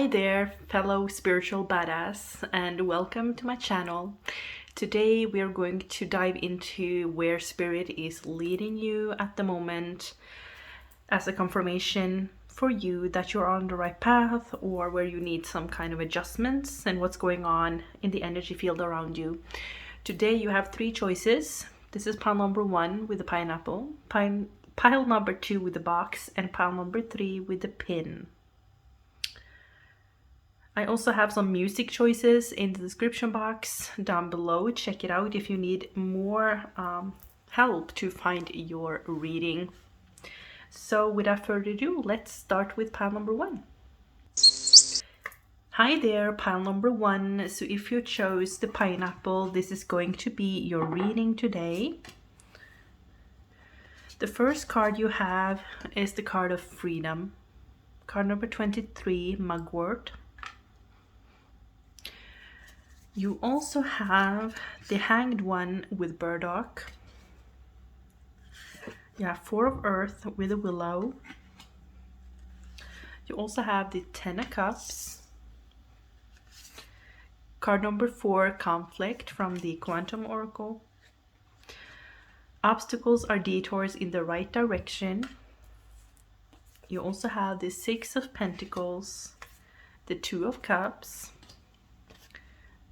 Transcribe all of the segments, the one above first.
Hi there, fellow spiritual badass, and welcome to my channel. Today we are going to dive into where spirit is leading you at the moment as a confirmation for you that you're on the right path, or where you need some kind of adjustments and what's going on in the energy field around you. Today you have three choices. This is pile number 1 with the pineapple, pile number 2 with the box, and pile number 3 with the pin. I also have some music choices in the description box down below. Check it out if you need more help to find your reading. So without further ado, let's start with pile number 1. Hi there, pile number 1. So if you chose the pineapple, this is going to be your reading today. The first card you have is the card of freedom. Card number 23, mugwort. You also have the hanged one with burdock. You have 4 of earth with a willow. You also have the 10 of cups. Card number 4, conflict from the quantum oracle. Obstacles are detours in the right direction. You also have the 6 of pentacles, the 2 of cups,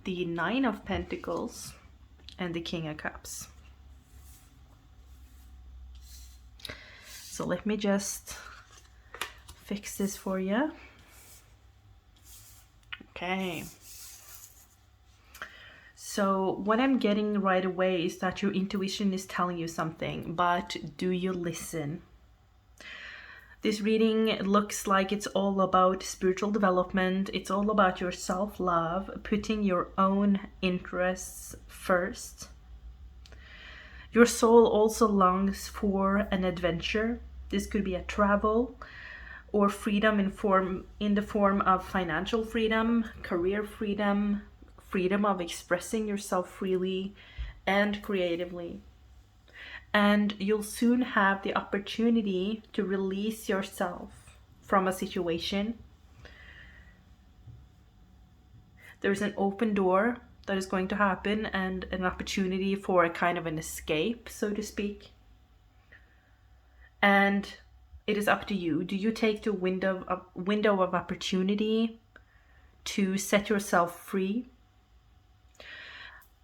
the 9 of pentacles, and the king of cups. So let me just fix this for you. Okay. So what I'm getting right away is that your intuition is telling you something, but do you listen? This reading looks like it's all about spiritual development. It's all about your self-love, putting your own interests first. Your soul also longs for an adventure. This could be a travel or freedom in the form of financial freedom, career freedom, freedom of expressing yourself freely and creatively. And you'll soon have the opportunity to release yourself from a situation. There's an open door that is going to happen and an opportunity for a kind of an escape, so to speak. And it is up to you. Do you take the window of opportunity to set yourself free?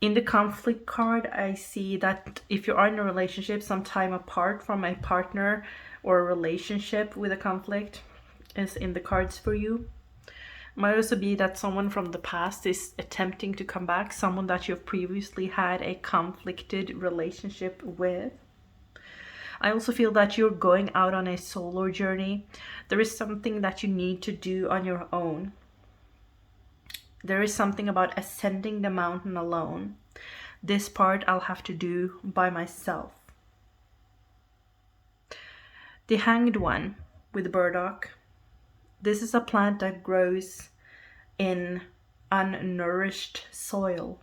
In the conflict card, I see that if you are in a relationship, some time apart from a partner or a relationship with a conflict is in the cards for you. Might also be that someone from the past is attempting to come back, someone that you've previously had a conflicted relationship with. I also feel that you're going out on a solo journey. There is something that you need to do on your own. There is something about ascending the mountain alone. This part I'll have to do by myself. The hanged one with burdock. This is a plant that grows in unnourished soil.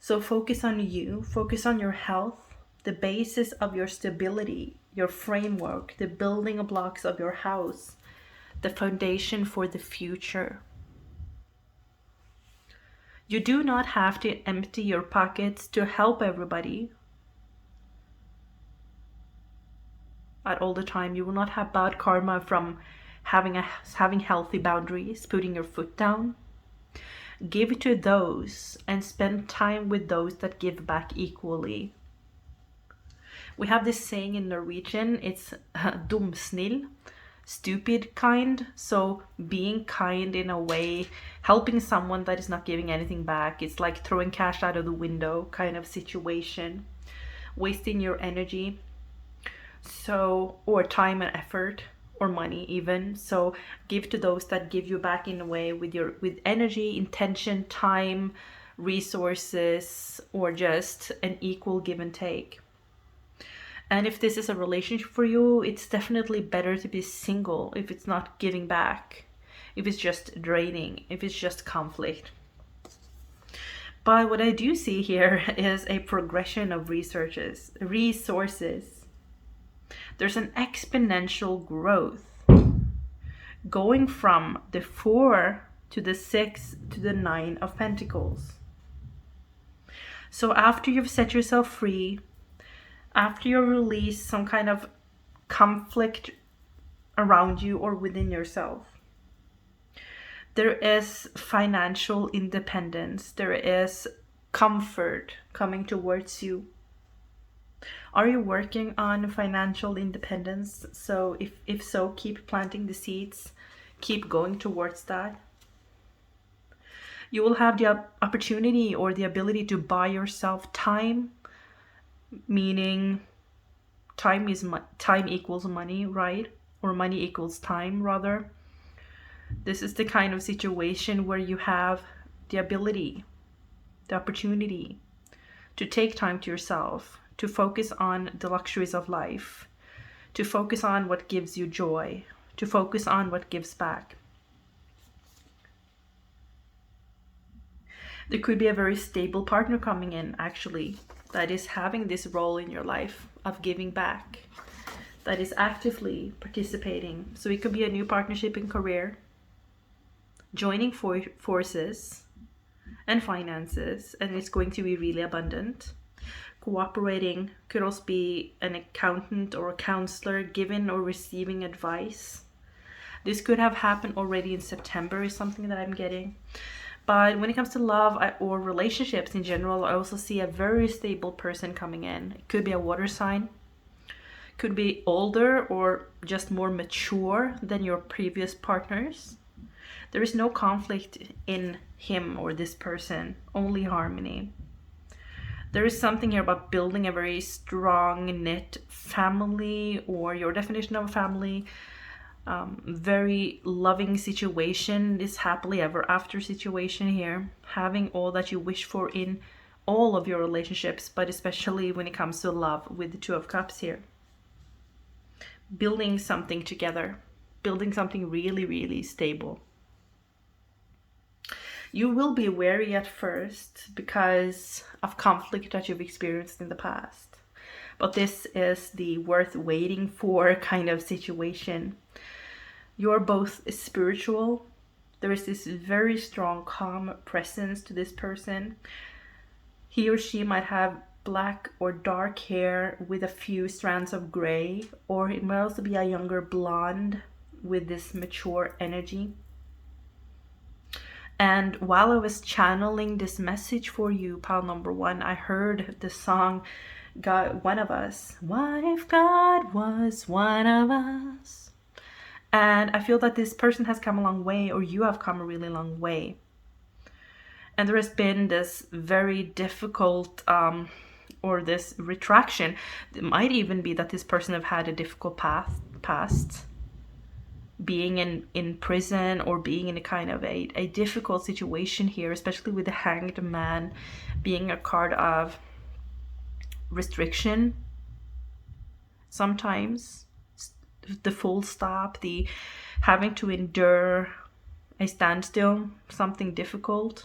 So focus on you, focus on your health, the basis of your stability, your framework, the building blocks of your house, the foundation for the future. You do not have to empty your pockets to help everybody at all the time. You will not have bad karma from having healthy boundaries, putting your foot down. Give to those and spend time with those that give back equally. We have this saying in Norwegian, it's dumsnill, stupid kind. So being kind in a way, helping someone that is not giving anything back, it's like throwing cash out of the window kind of situation, wasting your energy, so, or time and effort, or money even. So give to those that give you back in a way with energy, intention, time, resources, or just an equal give and take. And if this is a relationship for you, it's definitely better to be single if it's not giving back, if it's just draining, if it's just conflict. But what I do see here is a progression of resources. There's an exponential growth. going from the 4 to the 6 to the 9 of Pentacles. So after you've set yourself free, after you release some kind of conflict around you or within yourself, there is financial independence. There is comfort coming towards you. Are you working on financial independence? So if so, keep planting the seeds. Keep going towards that. You will have the opportunity or the ability to buy yourself time, meaning time equals money, right? Or money equals time, rather. This is the kind of situation where you have the ability, the opportunity to take time to yourself, to focus on the luxuries of life, to focus on what gives you joy, to focus on what gives back. There could be a very stable partner coming in, actually, that is having this role in your life of giving back, that is actively participating. So it could be a new partnership in career, joining forces and finances, and it's going to be really abundant. Cooperating could also be an accountant or a counselor giving or receiving advice. This could have happened already in September, is something that I'm getting. But when it comes to love or relationships in general, I also see a very stable person coming in. It could be a water sign, could be older or just more mature than your previous partners. There is no conflict in him or this person, only harmony. There is something here about building a very strong knit family, or your definition of a family. Very loving situation, this happily ever after situation here, having all that you wish for in all of your relationships, but especially when it comes to love with the 2 of Cups here. Building something together, building something really, really stable. You will be wary at first because of conflict that you've experienced in the past, but this is the worth waiting for kind of situation. You're both spiritual. There is this very strong, calm presence to this person. He or she might have black or dark hair with a few strands of gray, or it might also be a younger blonde with this mature energy. And while I was channeling this message for you, pile number 1, I heard the song, God, One of Us. What if God was one of us? And I feel that this person has come a long way, or you have come a really long way. And there has been this very difficult, or this retraction. It might even be that this person have had a difficult past, being in prison, or being in a kind of a difficult situation here, especially with the Hanged Man being a card of restriction sometimes. The full stop, the having to endure a standstill, something difficult.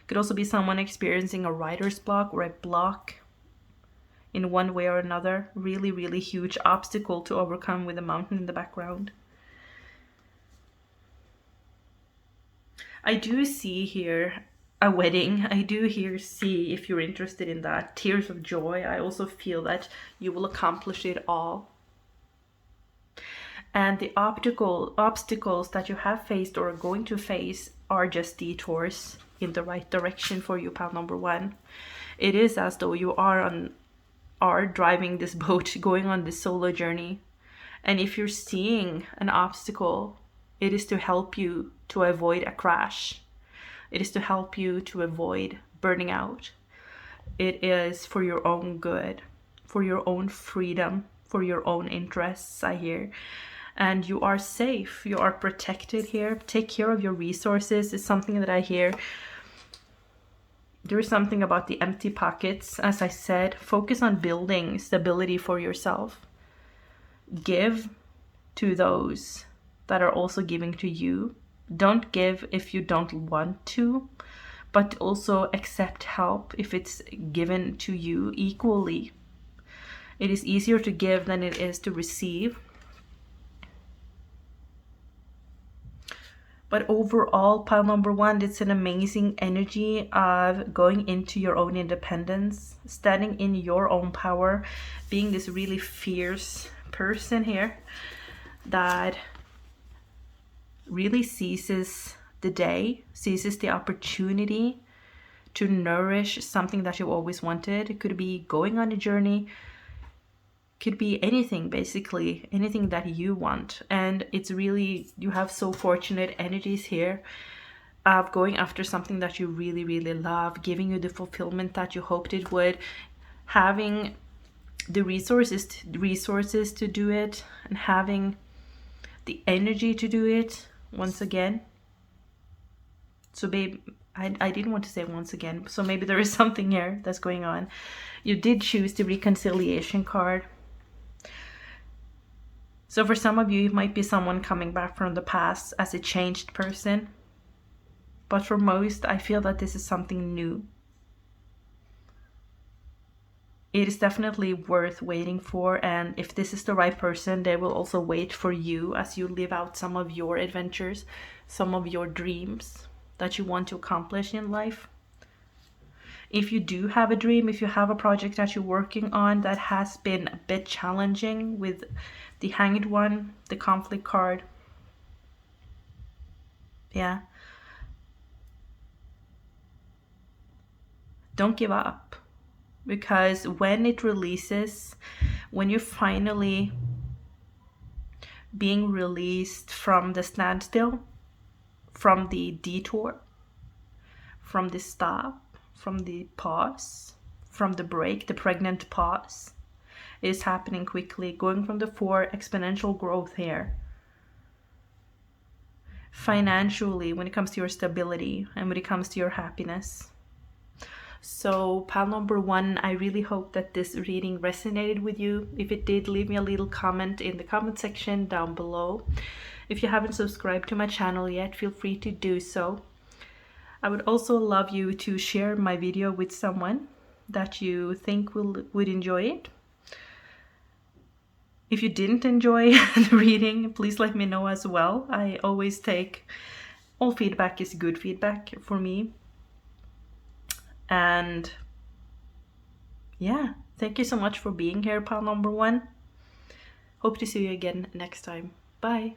Could also be someone experiencing a writer's block or a block in one way or another. Really, really huge obstacle to overcome with a mountain in the background. I do see here a wedding. I do here see, if you're interested in that, tears of joy. I also feel that you will accomplish it all. And the obstacles that you have faced or are going to face are just detours in the right direction for you, pile number 1. It is as though you are driving this boat, going on this solo journey. And if you're seeing an obstacle, it is to help you to avoid a crash. It is to help you to avoid burning out. It is for your own good, for your own freedom, for your own interests, I hear. And you are safe, you are protected here. Take care of your resources is something that I hear. There is something about the empty pockets. As I said, focus on building stability for yourself. Give to those that are also giving to you. Don't give if you don't want to, but also accept help if it's given to you equally. It is easier to give than it is to receive. But overall, pile number one, it's an amazing energy of going into your own independence, standing in your own power, being this really fierce person here that really seizes the day, seizes the opportunity to nourish something that you always wanted. It could be going on a journey, could be anything, basically anything that you want. And it's really, you have so fortunate energies here of going after something that you really, really love, giving you the fulfillment that you hoped it would, having the resources to do it, and having the energy to do it once again. So babe, I didn't want to say once again, so maybe there is something here that's going on. You did choose the reconciliation card. So for some of you, it might be someone coming back from the past as a changed person. But for most, I feel that this is something new. It is definitely worth waiting for, and if this is the right person, they will also wait for you as you live out some of your adventures, some of your dreams that you want to accomplish in life. If you do have a dream, if you have a project that you're working on that has been a bit challenging with the Hanged One, the conflict card, yeah, don't give up. Because when it releases, when you're finally being released from the standstill, from the detour, from the stop, from the pause, from the break, the pregnant pause, it is happening quickly, going from the 4 exponential growth here. Financially, when it comes to your stability and when it comes to your happiness. So pile number one, I really hope that this reading resonated with you. If it did, leave me a little comment in the comment section down below. If you haven't subscribed to my channel yet, feel free to do so. I would also love you to share my video with someone that you think would enjoy it. If you didn't enjoy the reading, please let me know as well. I always take, all feedback is good feedback for me. And yeah, thank you so much for being here, pile number one. Hope to see you again next time. Bye.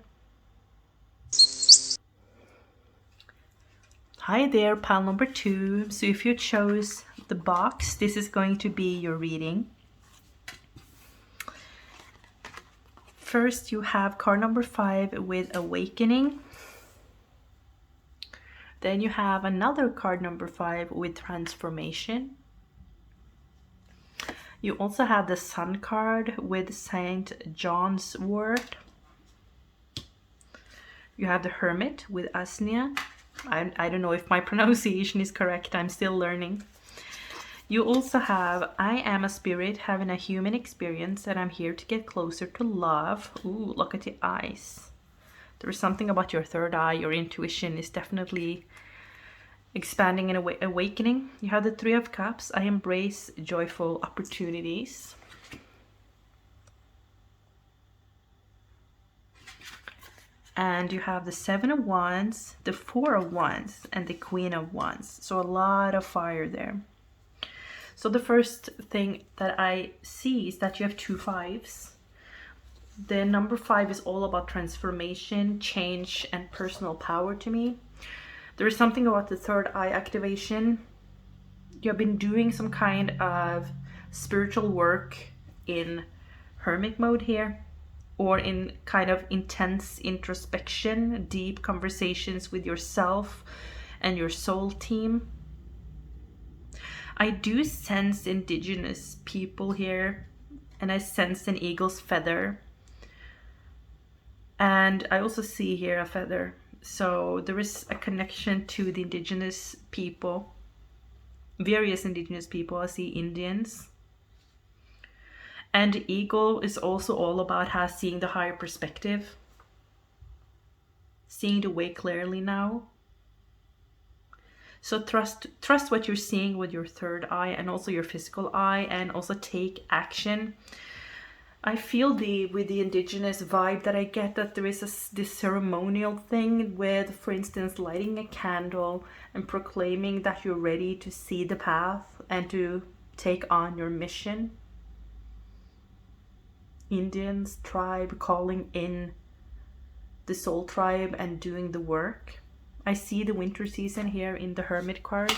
Hi there, pile number two. So if you chose the box, this is going to be your reading. First, you have card number 5 with Awakening. Then you have another card number 5 with Transformation. You also have the Sun card with Saint John's Wort. You have the Hermit with Asnia. I don't know if my pronunciation is correct. I'm still learning. You also have I am a spirit having a human experience and I'm here to get closer to love. Ooh, look at the eyes. There is something about your third eye. Your intuition is definitely expanding and awakening. You have the 3 of Cups. I embrace joyful opportunities. And you have the 7 of Wands, the 4 of Wands, and the Queen of Wands. So a lot of fire there. So the first thing that I see is that you have 2 5s. The number 5 is all about transformation, change, and personal power to me. There is something about the third eye activation. You have been doing some kind of spiritual work in hermit mode here, or in kind of intense introspection, deep conversations with yourself and your soul team. I do sense indigenous people here, and I sense an eagle's feather. And I also see here a feather. So there is a connection to the indigenous people, various indigenous people. I see Indians. And the eagle is also all about seeing the higher perspective, seeing the way clearly now. So trust what you're seeing with your third eye and also your physical eye, and also take action. I feel with the indigenous vibe that I get, that there is this ceremonial thing with, for instance, lighting a candle and proclaiming that you're ready to see the path and to take on your mission. Indians tribe calling in the soul tribe and doing the work. I see the winter season here in the Hermit card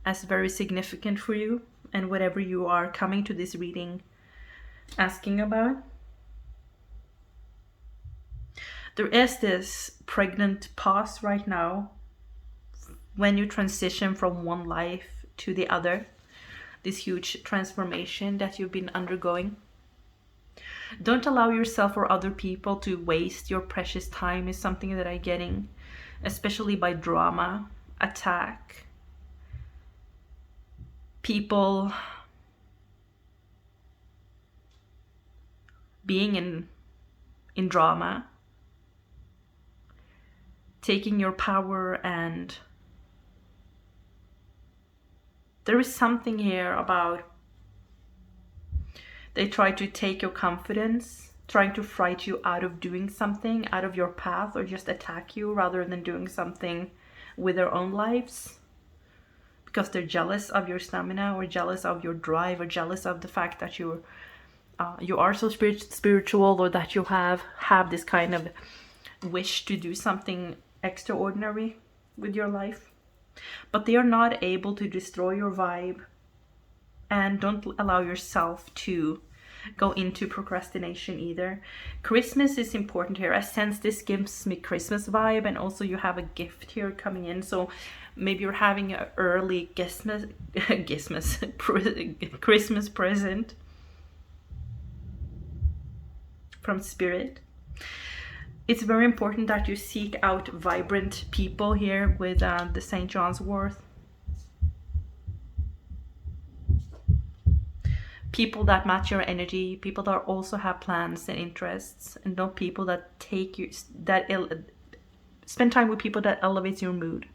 as very significant for you and whatever you are coming to this reading asking about. There is this pregnant pause right now when you transition from one life to the other, this huge transformation that you've been undergoing. Don't allow yourself or other people to waste your precious time is something that I'm getting, especially by drama, attack, people being in drama, taking your power, and there is something here about they try to take your confidence, trying to fright you out of doing something, out of your path, or just attack you rather than doing something with their own lives, because they're jealous of your stamina or jealous of your drive or jealous of the fact that you are so spiritual, or that you have this kind of wish to do something extraordinary with your life. But they are not able to destroy your vibe. And don't allow yourself to go into procrastination either. Christmas is important here. I sense this gives me Christmas vibe, and also you have a gift here coming in. So maybe you're having an early Christmas present from Spirit. It's very important that you seek out vibrant people here with the St. John's wort. People that match your energy, people that also have plans and interests, and not people that take you, spend time with people that elevates your mood.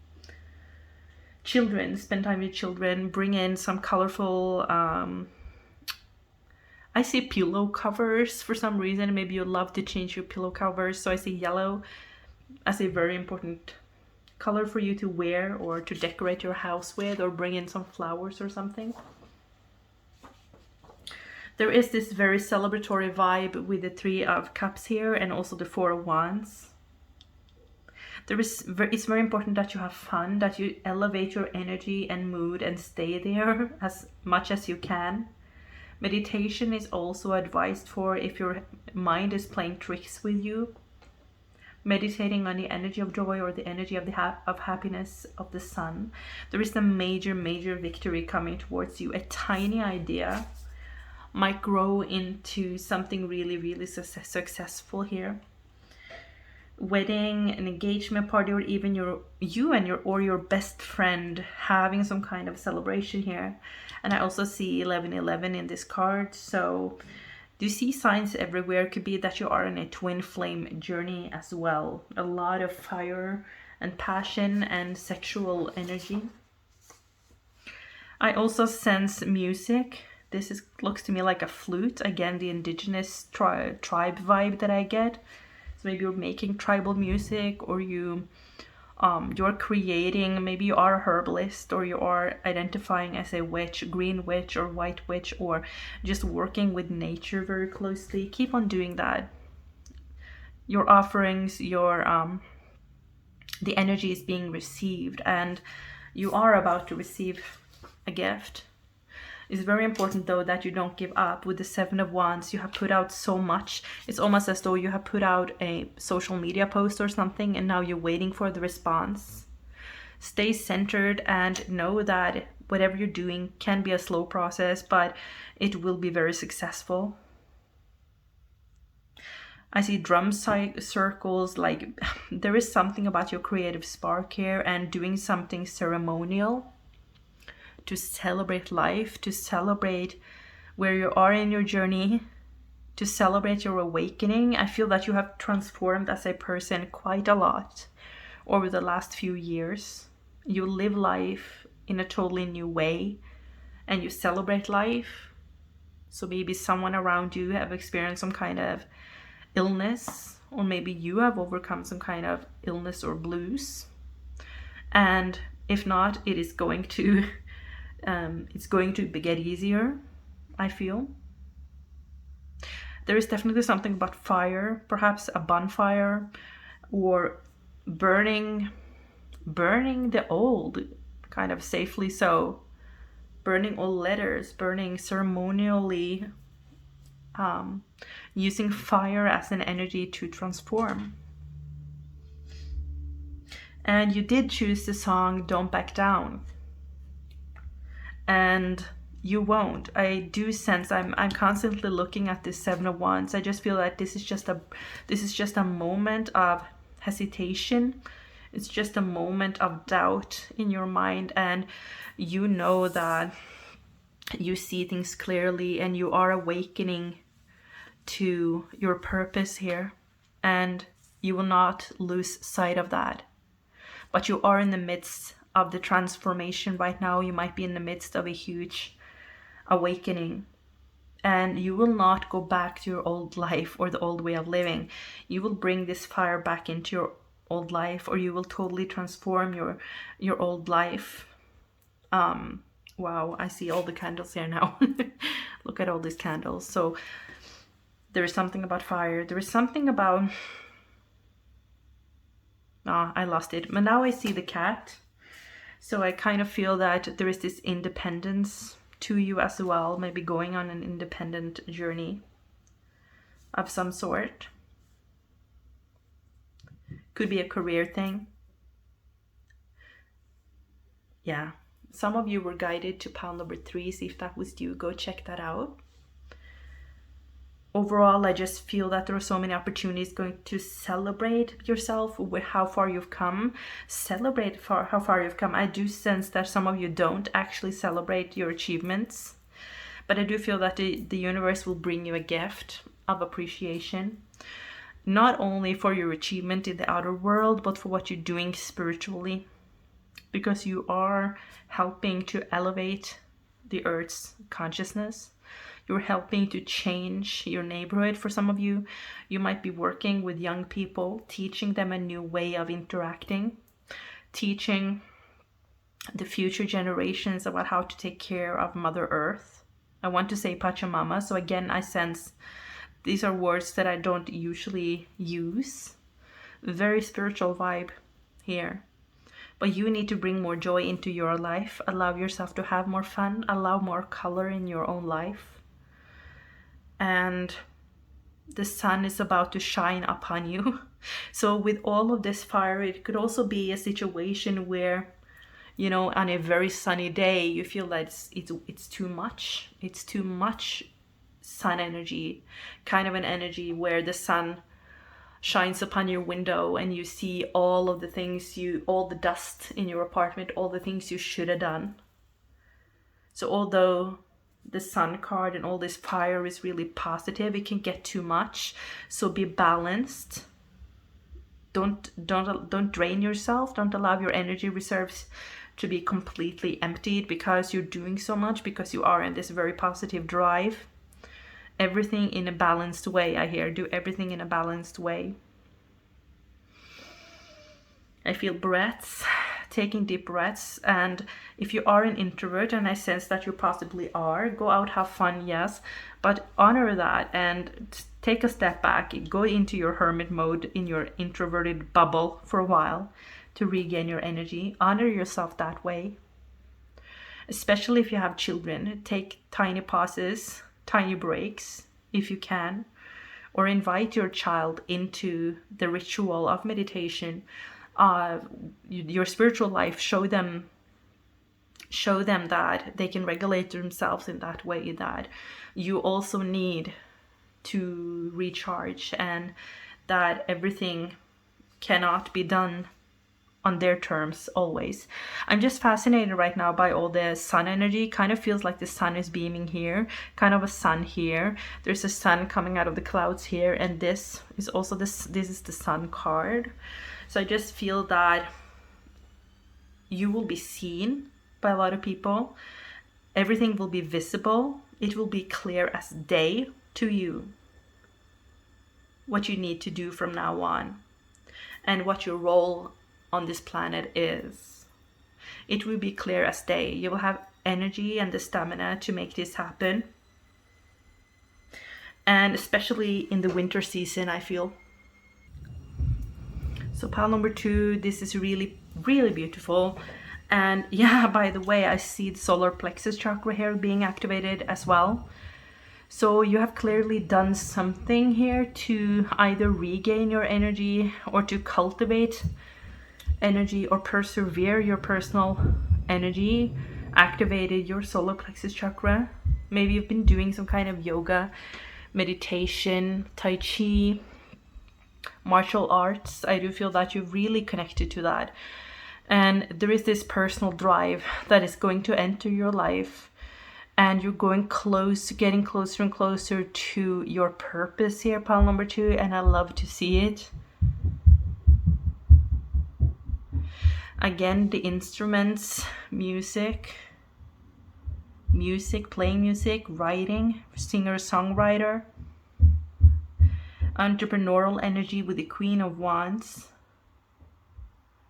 Children, spend time with children, bring in some colorful, I see pillow covers for some reason. Maybe you love to change your pillow covers. So I see yellow as a very important color for you to wear or to decorate your house with, or bring in some flowers or something. There is this very celebratory vibe with the Three of Cups here, and also the Four of Wands. It's very important that you have fun, that you elevate your energy and mood and stay there as much as you can. Meditation is also advised for if your mind is playing tricks with you. Meditating on the energy of joy or the energy of of happiness of the sun. There is a major victory coming towards you. A tiny idea might grow into something really successful here. Wedding, an engagement party, or even you and your best friend having some kind of celebration here. And I also see 1111 in this card. So do you see signs everywhere? It could be that you are in a twin flame journey as well. A lot of fire and passion and sexual energy. I also sense music. This looks to me like a flute. Again, the indigenous tribe vibe that I get. So maybe you're making tribal music, or you're creating, maybe you are a herbalist, or you are identifying as a witch, green witch or white witch, or just working with nature very closely. Keep on doing that. Your offerings, the energy is being received, and you are about to receive a gift. It's very important though that you don't give up. With the Seven of Wands, you have put out so much. It's almost as though you have put out a social media post or something, and now you're waiting for the response. Stay centered and know that whatever you're doing can be a slow process, but it will be very successful. I see drum circles, like there is something about your creative spark here, and doing something ceremonial to celebrate life, to celebrate where you are in your journey, to celebrate your awakening. I feel that you have transformed as a person quite a lot over the last few years. You live life in a totally new way, and you celebrate life. So maybe someone around you have experienced some kind of illness, or maybe you have overcome some kind of illness or blues. And if not, it is going to get easier, I feel. There is definitely something about fire, perhaps a bonfire, or burning the old, kind of safely so. Burning old letters, burning ceremonially, using fire as an energy to transform. And you did choose the song Don't Back Down. And you won't. I do sense I'm constantly looking at this Seven of Wands. I just feel that this is just a moment of hesitation. It's just a moment of doubt in your mind, and you know that you see things clearly and you are awakening to your purpose here, and you will not lose sight of that. But you are in the midst of the transformation right now. You might be in the midst of a huge awakening, and you will not go back to your old life or the old way of living. You will bring this fire back into your old life, or you will totally transform your old life. Wow, I see all the candles here now. Look at all these candles. So there is something about fire. There is something about... I lost it. But now I see the cat. So I kind of feel that there is this independence to you as well. Maybe going on an independent journey of some sort. Could be a career thing. Yeah. Some of you were guided to pile number 3. See if that was you. Go check that out. Overall, I just feel that there are so many opportunities going to celebrate yourself with how far you've come. Celebrate how far you've come. I do sense that some of you don't actually celebrate your achievements. But I do feel that the universe will bring you a gift of appreciation. Not only for your achievement in the outer world, but for what you're doing spiritually. Because you are helping to elevate the Earth's consciousness. You're helping to change your neighborhood. For some of you, you might be working with young people, teaching them a new way of interacting, teaching the future generations about how to take care of Mother Earth. I want to say Pachamama, so again, I sense these are words that I don't usually use. Very spiritual vibe here. But you need to bring more joy into your life. Allow yourself to have more fun. Allow more color in your own life. And the sun is about to shine upon you. So with all of this fire, it could also be a situation where, you know, on a very sunny day, you feel that it's too much. It's too much sun energy. Kind of an energy where the sun shines upon your window and you see all of the things all the dust in your apartment, all the things you should have done. So although the sun card and all this fire is really positive, it can get too much. So be balanced. Don't drain yourself. Don't allow your energy reserves to be completely emptied because you're doing so much, because you are in this very positive drive. Everything in a balanced way, I hear. Do everything in a balanced way. I feel breaths, taking deep breaths. And if you are an introvert, and I sense that you possibly are, go out, have fun, yes. But honor that and take a step back. Go into your hermit mode, in your introverted bubble for a while to regain your energy. Honor yourself that way. Especially if you have children. Take tiny pauses, tiny breaks if you can, or invite your child into the ritual of meditation, your spiritual life. Show them that they can regulate themselves in that way, that you also need to recharge, and that everything cannot be done on their terms always. I'm just fascinated right now by all the sun energy. Kind of feels like the sun is beaming here, kind of a sun here. There's a sun coming out of the clouds here, and this is also this is the sun card. So I just feel that you will be seen by a lot of people. Everything will be visible. it will be clear as day to you what you need to do from now on and what your role on this planet is. It will be clear as day. You will have energy and the stamina to make this happen. And especially in the winter season, I feel. So pile number 2, this is really, really beautiful. And yeah, by the way, I see the solar plexus chakra here being activated as well. So you have clearly done something here to either regain your energy or to cultivate energy or persevere your personal energy, activated your solar plexus chakra. Maybe you've been doing some kind of yoga, meditation, tai chi, martial arts. I do feel that you've really connected to that. And there is this personal drive that is going to enter your life, and you're getting closer and closer to your purpose here, pile number 2, and I love to see it. Again, the instruments, music, playing music, writing, singer-songwriter, entrepreneurial energy with the Queen of Wands,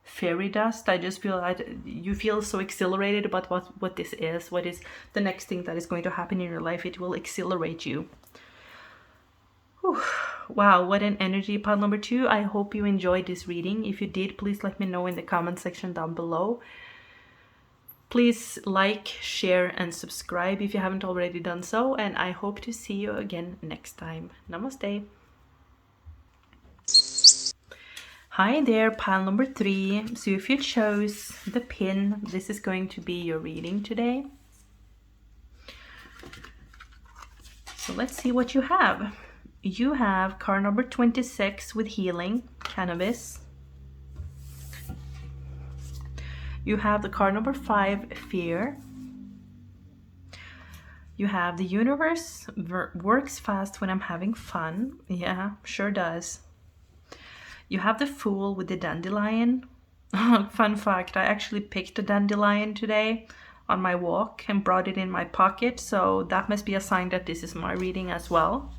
fairy dust. I just feel that you feel so exhilarated about what this is, what is the next thing that is going to happen in your life. It will exhilarate you. Whew. Wow, what an energy, pile number 2. I hope you enjoyed this reading. If you did, please let me know in the comment section down below. Please like, share, and subscribe if you haven't already done so, and I hope to see you again next time. Namaste. Hi there, pile number 3. So if you chose the pin, this is going to be your reading today. So let's see what you have. You have card number 26 with healing, cannabis. You have the card number 5, fear. You have the universe works fast when I'm having fun. Yeah, sure does. You have the Fool with the dandelion. Fun fact, I actually picked a dandelion today on my walk and brought it in my pocket, so that must be a sign that this is my reading as well,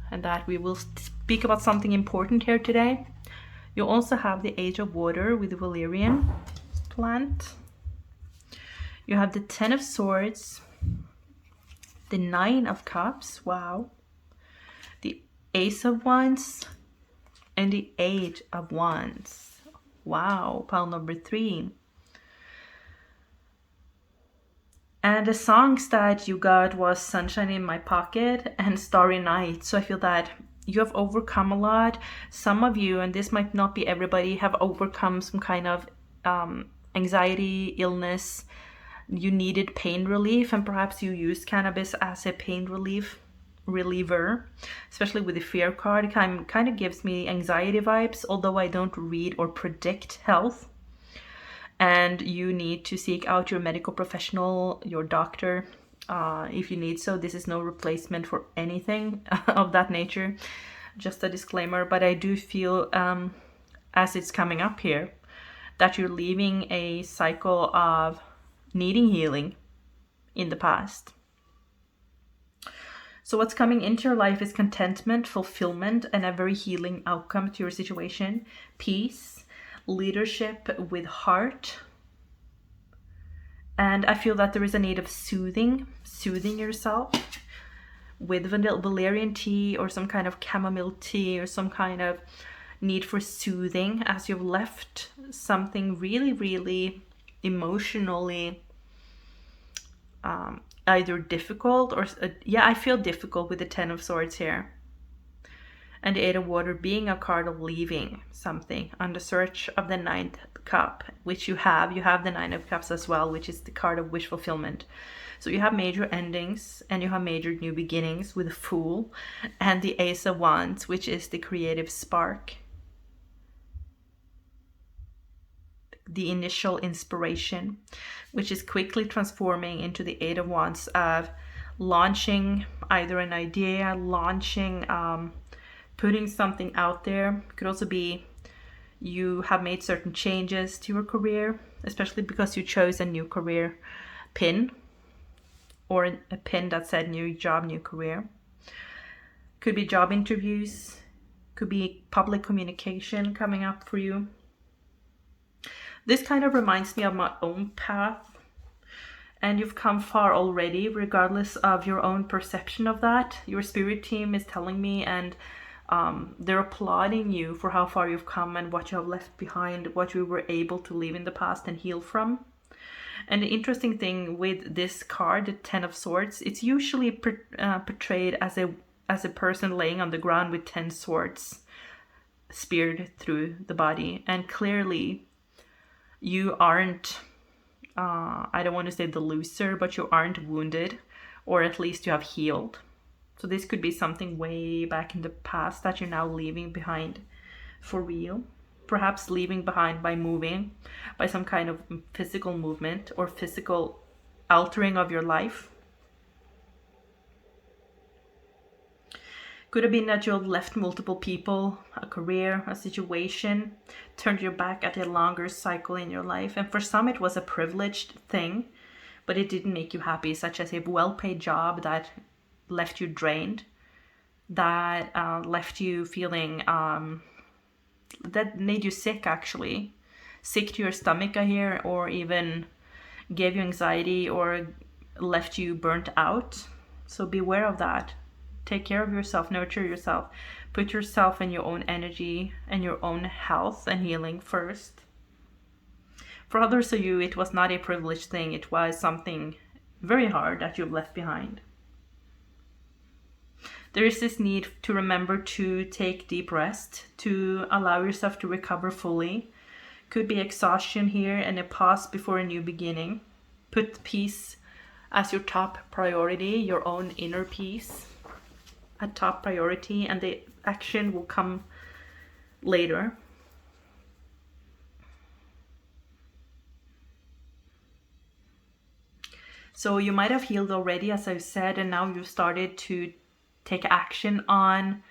and that we will speak about something important here today. You also have the Age of Water with the valerian plant. You have the 10 of Swords, the 9 of Cups, wow, the Ace of Wands, and the 8 of Wands. Wow, pile number 3. And the songs that you got was Sunshine in My Pocket and Starry Night. So I feel that you have overcome a lot. Some of you, and this might not be everybody, have overcome some kind of anxiety, illness. You needed pain relief, and perhaps you used cannabis as a pain reliever, especially with the fear card. It kind of gives me anxiety vibes, although I don't read or predict health. And you need to seek out your medical professional, your doctor, if you need so. This is no replacement for anything of that nature, just a disclaimer. But I do feel, as it's coming up here, that you're leaving a cycle of needing healing in the past. So what's coming into your life is contentment, fulfillment, and a very healing outcome to your situation. Peace, leadership with heart. And I feel that there is a need of soothing yourself with valerian tea or some kind of chamomile tea, or some kind of need for soothing as you've left something really, really emotionally either difficult or I feel difficult with the 10 of Swords here, and the 8 of Water being a card of leaving something on the search of the 9th cup, which you have the 9 of Cups as well, which is the card of wish fulfillment. So you have major endings and you have major new beginnings with the Fool and the Ace of Wands, which is the creative spark, the initial inspiration, which is quickly transforming into the 8 of Wands of launching either an idea, putting something out there. It could also be you have made certain changes to your career, especially because you chose a new career pin. or a pin that said new job, new career. Could be job interviews, could be public communication coming up for you. This kind of reminds me of my own path, and you've come far already, regardless of your own perception of that. Your spirit team is telling me, and they're applauding you for how far you've come and what you have left behind, what you were able to leave in the past and heal from. And the interesting thing with this card, the Ten of Swords, it's usually portrayed as a person laying on the ground with 10 swords speared through the body. And clearly you aren't, I don't want to say the loser, but you aren't wounded, or at least you have healed. So this could be something way back in the past that you're now leaving behind for real. Perhaps leaving behind by moving, by some kind of physical movement or physical altering of your life. Could have been that you have left multiple people, a career, a situation, turned your back at a longer cycle in your life. And for some it was a privileged thing, but it didn't make you happy, such as a well-paid job that left you drained, that left you feeling, that made you sick actually. Sick to your stomach, I hear, or even gave you anxiety or left you burnt out. So beware of that. Take care of yourself, nurture yourself, put yourself in your own energy and your own health and healing first. For others of you, it was not a privileged thing. It was something very hard that you've left behind. There is this need to remember to take deep rest, to allow yourself to recover fully. Could be exhaustion here and a pause before a new beginning. Put peace as your top priority, your own inner peace a top priority, and the action will come later. So you might have healed already, as I've said, and now you've started to take action on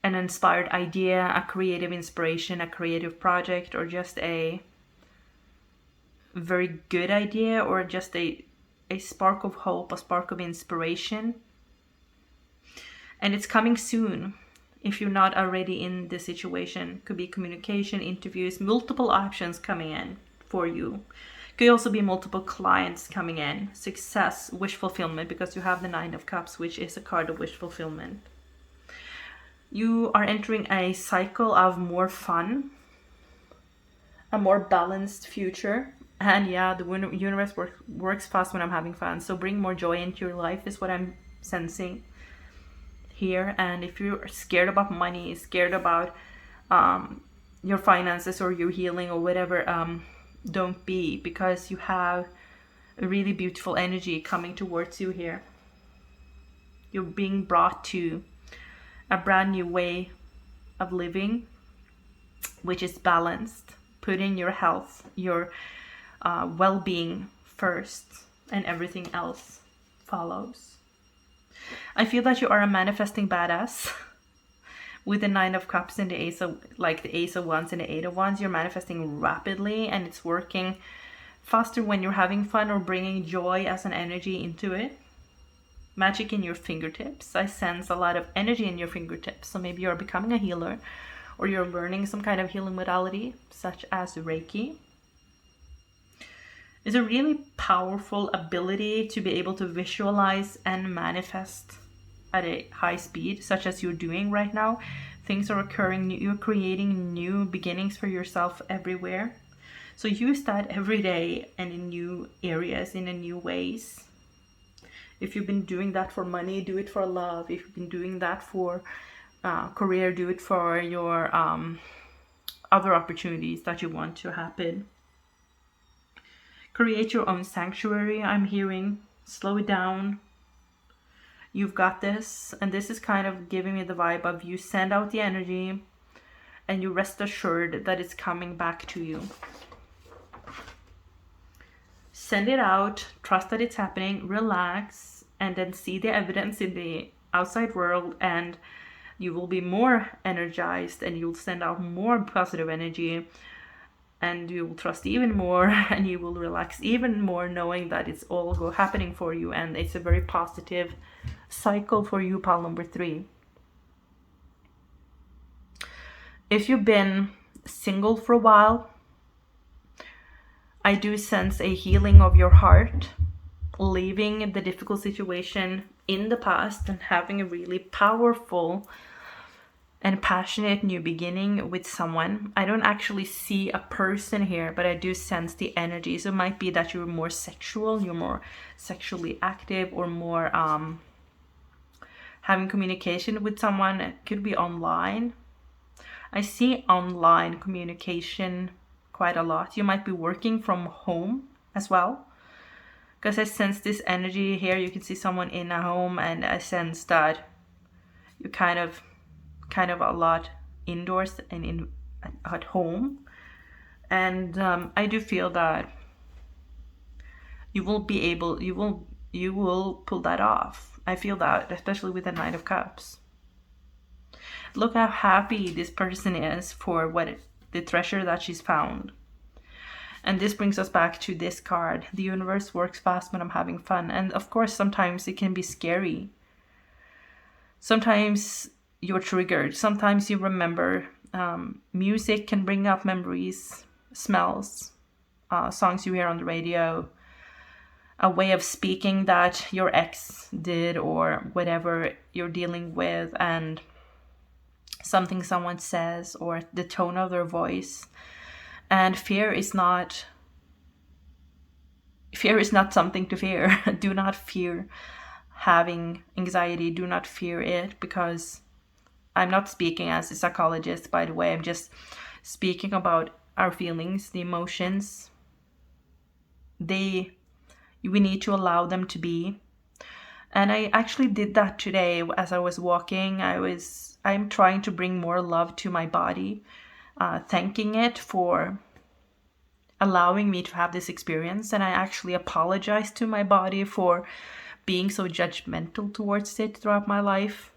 an inspired idea, a creative inspiration, a creative project, or just a very good idea, or just a spark of hope, a spark of inspiration. And it's coming soon if you're not already in this situation. Could be communication, interviews, multiple options coming in for you. Could also be multiple clients coming in. Success, wish fulfillment, because you have the Nine of Cups, which is a card of wish fulfillment. You are entering a cycle of more fun, a more balanced future. And yeah, the universe works fast when I'm having fun. So bring more joy into your life is what I'm sensing here. And if you're scared about money, scared about your finances or your healing or whatever, don't be, because you have a really beautiful energy coming towards you here. You're being brought to a brand new way of living, which is balanced, putting your health, your well-being first, and everything else follows. I feel that you are a manifesting badass. With the Nine of Cups and the Ace of Wands and the Eight of Wands, you're manifesting rapidly, and it's working faster when you're having fun or bringing joy as an energy into it. Magic in your fingertips. I sense a lot of energy in your fingertips. So maybe you're becoming a healer, or you're learning some kind of healing modality, such as Reiki. It's a really powerful ability to be able to visualize and manifest at a high speed, such as you're doing right now. Things are occurring, you're creating new beginnings for yourself everywhere. So use that every day and in new areas, in new ways. If you've been doing that for money, do it for love. If you've been doing that for career, do it for your other opportunities that you want to happen. Create your own sanctuary, I'm hearing. Slow it down. You've got this. And this is kind of giving me the vibe of you send out the energy and you rest assured that it's coming back to you. Send it out, trust that it's happening, relax, and then see the evidence in the outside world, and you will be more energized and you'll send out more positive energy, and you will trust even more and you will relax even more knowing that it's all happening for you, and it's a very positive cycle for you, pile number 3. If you've been single for a while, I do sense a healing of your heart, leaving the difficult situation in the past and having a really powerful and passionate new beginning with someone. I don't actually see a person here, but I do sense the energy. So it might be that you're more sexual, you're more sexually active, or more having communication with someone. It could be online. I see online communication quite a lot. You might be working from home as well, because I sense this energy here. You can see someone in a home, and I sense that you kind of a lot indoors and at home. And I do feel that you will pull that off. I feel that, especially with the Knight of Cups. Look how happy this person is for the treasure that she's found. And this brings us back to this card. The universe works fast when I'm having fun. And of course, sometimes it can be scary. Sometimes you're triggered. Sometimes you remember. Music can bring up memories, smells, songs you hear on the radio, a way of speaking that your ex did, or whatever you're dealing with, and something someone says, or the tone of their voice. And fear is not something to fear. Do not fear having anxiety. Do not fear it, because I'm not speaking as a psychologist, by the way. I'm just speaking about our feelings, the emotions. We need to allow them to be. And I actually did that today as I was walking. I'm trying to bring more love to my body, thanking it for allowing me to have this experience. And I actually apologized to my body for being so judgmental towards it throughout my life.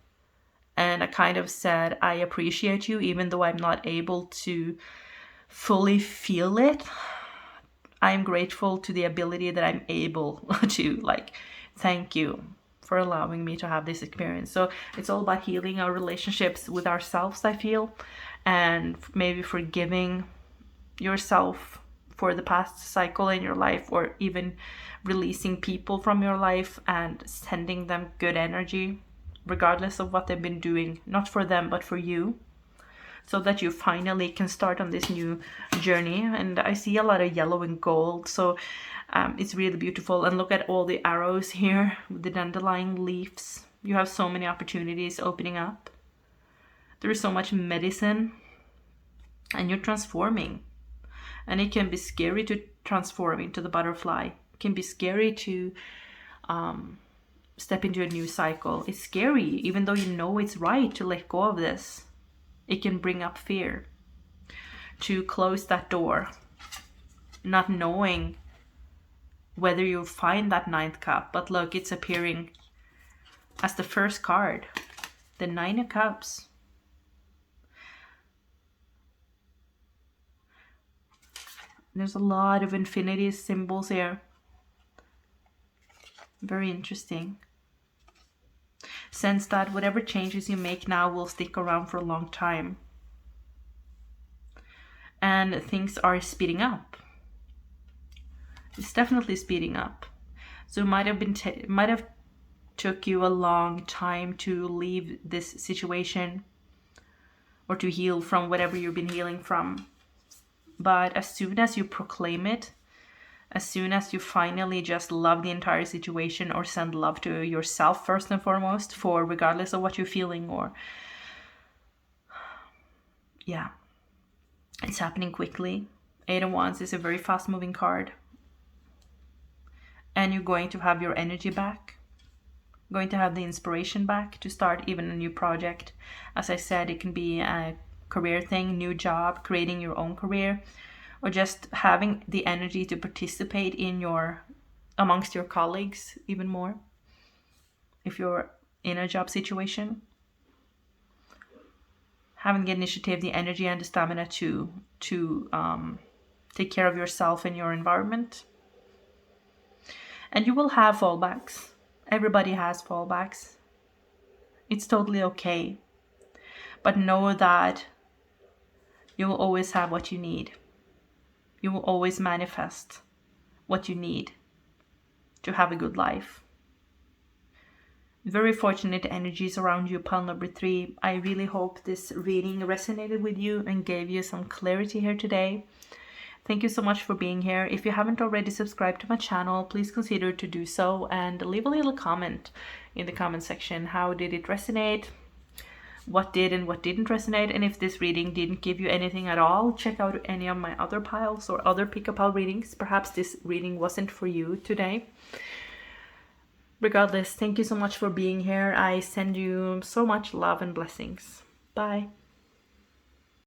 And I kind of said, I appreciate you, even though I'm not able to fully feel it. I'm grateful to the ability that I'm able to, thank you for allowing me to have this experience. So it's all about healing our relationships with ourselves, I feel, and maybe forgiving yourself for the past cycle in your life, or even releasing people from your life and sending them good energy, regardless of what they've been doing, not for them, but for you, so that you finally can start on this new journey. And I see a lot of yellow and gold, so it's really beautiful. And look at all the arrows here with the dandelion leaves. You have so many opportunities opening up. There is so much medicine, and you're transforming. And it can be scary to transform into the butterfly. It can be scary to step into a new cycle. It's scary, even though you know it's right to let go of this. It can bring up fear to close that door, not knowing whether you'll find that 9th cup. But look, it's appearing as the first card, the 9 of Cups. There's a lot of infinity symbols here. Very interesting. Sense that whatever changes you make now will stick around for a long time. And things are speeding up. It's definitely speeding up. So it might have took you a long time to leave this situation, or to heal from whatever you've been healing from. But as soon as you proclaim it, as soon as you finally just love the entire situation, or send love to yourself first and foremost, for regardless of what you're feeling, or yeah, it's happening quickly. 8 of Wands is a very fast moving card, and you're going to have your energy back, going to have the inspiration back to start even a new project. As I said, it can be a career thing, new job, creating your own career, or just having the energy to participate amongst your colleagues even more, if you're in a job situation. Having the initiative, the energy, and the stamina to Take care of yourself and your environment. And you will have fallbacks. Everybody has fallbacks. It's totally okay. But know that you will always have what you need. You will always manifest what you need to have a good life. Very fortunate energies around you, pile number 3. I really hope this reading resonated with you and gave you some clarity here today. Thank you so much for being here. If you haven't already subscribed to my channel, please consider to do so and leave a little comment in the comment section. How did it resonate? What did and what didn't resonate? And if this reading didn't give you anything at all, check out any of my other piles or other pick-a-pile readings. Perhaps this reading wasn't for you today. Regardless, thank you so much for being here. I send you so much love and blessings. Bye.